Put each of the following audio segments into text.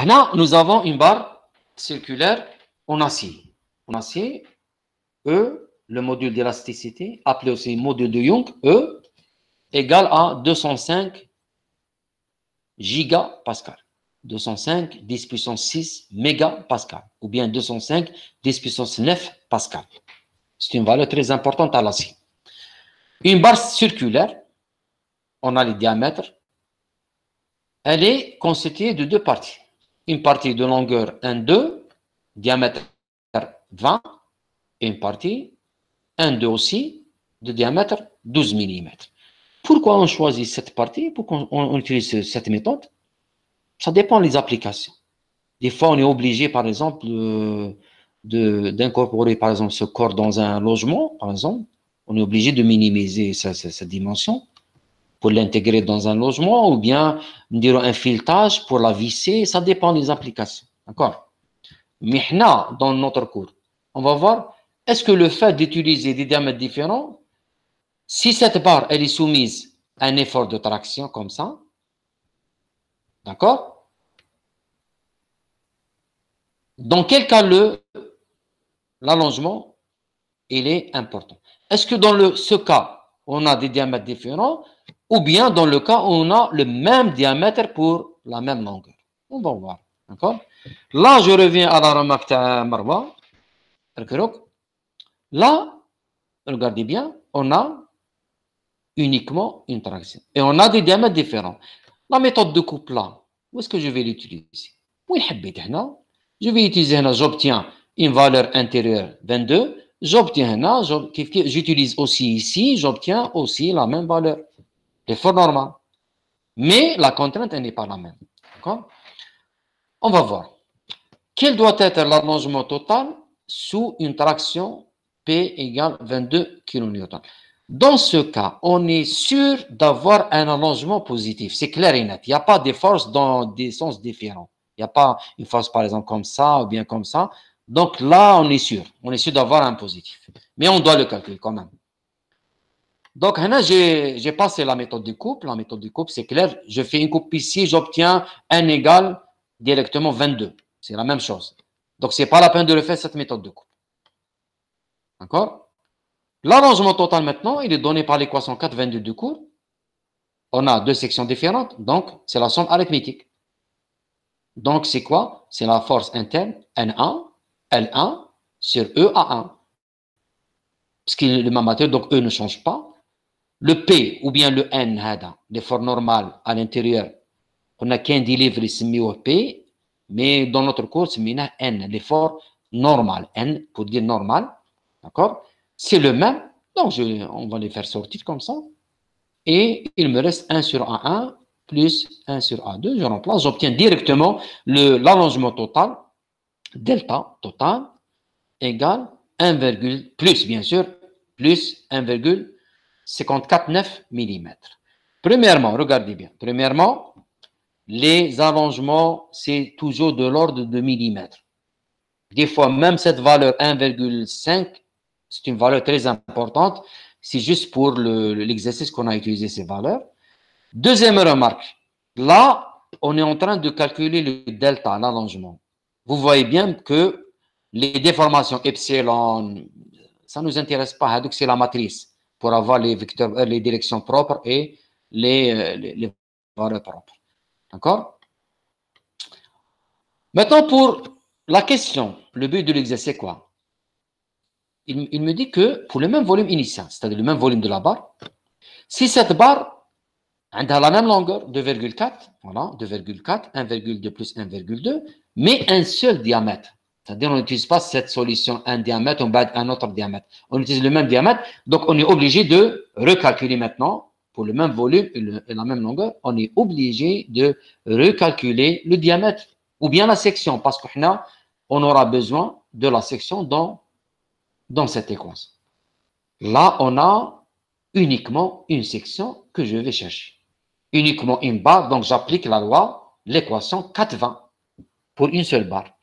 Là, nous avons une barre circulaire en acier. En acier, E, le module d'élasticité, appelé aussi module de Young, E, égale à 205 gigapascal. 205 10 puissance 6 mégapascal, ou bien 205 10 puissance 9 pascal. C'est une valeur très importante à l'acier. Une barre circulaire, on a les diamètres, elle est constituée de deux parties. Une partie de longueur 1,2, diamètre 20, et une partie 1,2 aussi, de diamètre 12 mm. Pourquoi on choisit cette partie? Pourquoi on utilise cette méthode? Ça dépend des applications. Des fois, on est obligé, par exemple, d'incorporer, par exemple, ce corps dans un logement, par exemple. On est obligé de minimiser sa dimension pour l'intégrer dans un logement, ou bien, dire un filetage pour la visser. Ça dépend des applications. D'accord? Mais là, dans notre cours, on va voir, est-ce que le fait d'utiliser des diamètres différents, si cette barre, elle est soumise à un effort de traction comme ça, d'accord? Dans quel cas l'allongement, il est important? Est-ce que dans ce cas, on a des diamètres différents, ou bien dans le cas où on a le même diamètre pour la même longueur? On va voir, d'accord? Là, je reviens à la remarque de Marwa. Là, regardez bien, on a uniquement une traction. Et on a des diamètres différents. La méthode de coupe là, où est-ce que je vais l'utiliser? Je vais utiliser là, j'obtiens une valeur intérieure 22. J'obtiens là, j'utilise aussi ici, j'obtiens aussi la même valeur. L'effort normal. Mais la contrainte, elle n'est pas la même. D'accord? On va voir. Quel doit être l'allongement total sous une traction P égale 22 kN? Dans ce cas, on est sûr d'avoir un allongement positif. C'est clair et net. Il n'y a pas de force dans des sens différents. Il n'y a pas une force, par exemple, comme ça ou bien comme ça. Donc là, on est sûr. On est sûr d'avoir un positif. Mais on doit le calculer quand même. Donc, là, j'ai passé la méthode de coupe. La méthode de coupe, c'est clair. Je fais une coupe ici, j'obtiens n égale directement 22. C'est la même chose. Donc, ce n'est pas la peine de le faire, cette méthode de coupe. D'accord? L'allongement total maintenant, il est donné par l'équation 4,22 du cours. On a deux sections différentes, donc c'est la somme arithmétique. Donc, c'est quoi? C'est la force interne N1, L1 sur E à 1. Parce qu'il est le même matière, donc E ne change pas. Le P ou bien le N, l'effort normal à l'intérieur, on a qu'un délivre ici au P, mais dans notre cours, c'est N, l'effort normal. N pour dire normal, d'accord? C'est le même, donc on va les faire sortir comme ça. Et il me reste 1 sur A1 plus 1 sur A2. Je remplace, j'obtiens directement l'allongement total, delta total, égale 1, plus bien sûr, plus 1,549 mm. Premièrement, regardez bien. Premièrement, les allongements, c'est toujours de l'ordre de millimètres. Des fois, même cette valeur 1,5, c'est une valeur très importante. C'est juste pour l'exercice qu'on a utilisé ces valeurs. Deuxième remarque. Là, on est en train de calculer le delta, l'allongement. Vous voyez bien que les déformations epsilon, ça ne nous intéresse pas. Donc, c'est la matrice pour avoir les vecteurs, les directions propres et les valeurs propres. D'accord? Maintenant, pour la question, le but de l'exercice, c'est quoi? Il me dit que pour le même volume initial, c'est-à-dire le même volume de la barre, si cette barre a la même longueur, 2,4, voilà, 2,4, 1,2 plus 1,2, mais un seul diamètre. C'est-à-dire, on n'utilise pas cette solution, un diamètre, on bat un autre diamètre. On utilise le même diamètre, donc on est obligé de recalculer maintenant, pour le même volume et la même longueur, on est obligé de recalculer le diamètre, ou bien la section, parce qu'on aura besoin de la section dans cette équation. Là, on a uniquement une section que je vais chercher. Uniquement une barre, donc j'applique la loi, l'équation 4,20 pour une seule barre.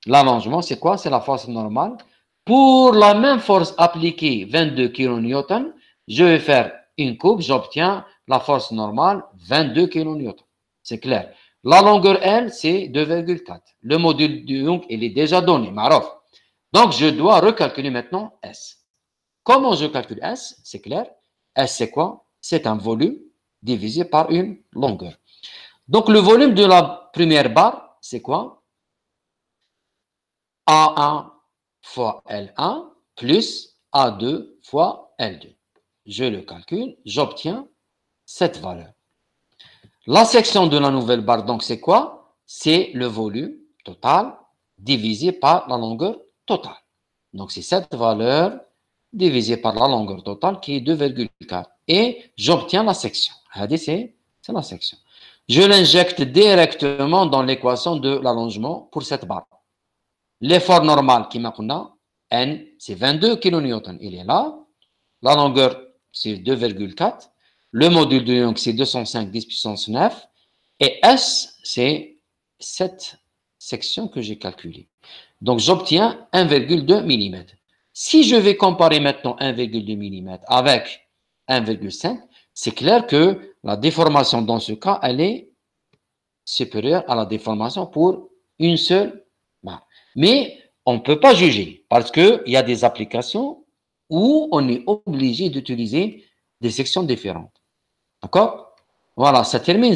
L'allongement, c'est quoi? C'est la force normale. Pour la même force appliquée, 22 kN, je vais faire une coupe, j'obtiens la force normale, 22 kN. C'est clair. La longueur L, c'est 2,4. Le module de Young, il est déjà donné, marof. Donc, je dois recalculer maintenant S. Comment je calcule S? C'est clair. S, c'est quoi? C'est un volume divisé par une longueur. Donc, le volume de la première barre, c'est quoi? A1 fois L1 plus A2 fois L2. Je le calcule, j'obtiens cette valeur. La section de la nouvelle barre, donc, c'est quoi? C'est le volume total divisé par la longueur totale. Donc, c'est cette valeur divisée par la longueur totale qui est 2,4. Et j'obtiens la section. C'est la section. Je l'injecte directement dans l'équation de l'allongement pour cette barre. L'effort normal qui m'a N, c'est 22 kN. Il est là. La longueur, c'est 2,4. Le module de Young, c'est 205 10 puissance 9. Et S, c'est cette section que j'ai calculée. Donc, j'obtiens 1,2 mm. Si je vais comparer maintenant 1,2 mm avec 1,5, c'est clair que la déformation dans ce cas, elle est supérieure à la déformation pour une seule barre. Mais on ne peut pas juger parce qu'il y a des applications où on est obligé d'utiliser des sections différentes. D'accord? Voilà, ça termine.